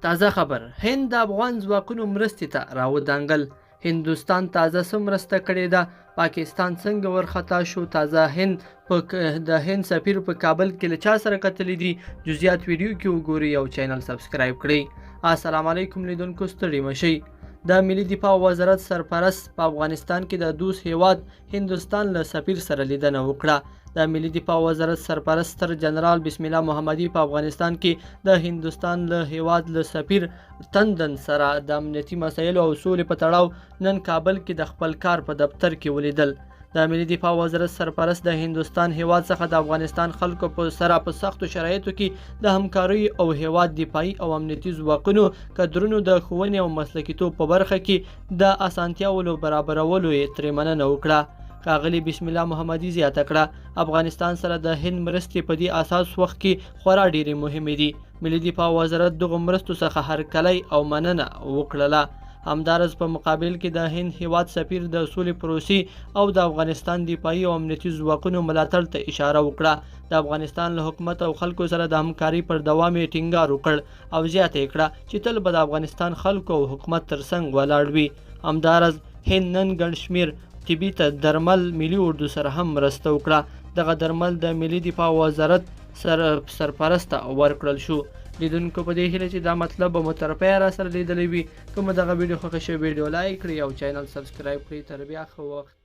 تازه خبر هند د افغان ځواکونو مرستې ته راودنګل. هندوستان تازه څه مرسته کړې ده؟ پاکستان څنګه ورخطا شو؟ تازه د هند سفیر په کابل کې له چا سره کتلې دي؟ جزئیات ویډیو کې وګورئ او چینل سبسکرایب کړئ. السلام علیکم لیدونکو، ستړي مه شئ. د ملي دفاع وزارت سرپرست په افغانستان کې د دوست هیواد هندوستان له سفیر سره لیدنه وکړه. د ملي دفاع وزارت سرپرست ستر جنرال بسم الله محمدي په افغانستان کې د هندوستان له هیواد له سفیر تندن سره د امنیتي مسایلو او سولې په تړاو نن کابل کې د خپل کار په دفتر کې ولیدل. د ملي دفاع وزارت سرپرست د هندوستان هیواد څخه د افغانستان خلکو په سره په سختو شرایطو کې د همکارۍ او هیواد دفاعي او امنیتي ځواکونو کدرونو د ښوونې او مسلکیتوب په برخه کې د اسانتیاوو برابرولو یې ترې مننه وکړه. ښاغلي بسم الله محمدي زیاته کړه، افغانستان سره د هند مرستې په دې اساس وخت کې خورا ډېرې مهمې دي. ملي دفاع وزارت دغو مرستو څخه هرکلی او مننه وکړله. همدارس په مقابل کې د هند هیواد سفیر د سولې پروسې او د افغانستان دفاعي او امنیتي ځواکونو ملاتړ ته اشاره وکړه. د افغانستان له حکومت او خلکو سره د همکارۍ پر دوام یې ټینګار وکړ او زیاته یې کړه چې تل به د افغانستان خلکو او حکومت ترڅنګ ولاړ وي. همدارس هند نن ګڼ شمېر طبي درمل ملي اردو سره هم مرسته وکړه. دغه درمل د ملي دفاع وزارت سرپرست ته ورکړل شو. لیدونکو په دې هیله چې دا مطلب به مو طرفه را سره لیدلی وي. که مو دغه ویډیو خوښه شوې ویډیو لایک کړئ او چینل سبسکرایب کړئ. تر بیا ښه وخت.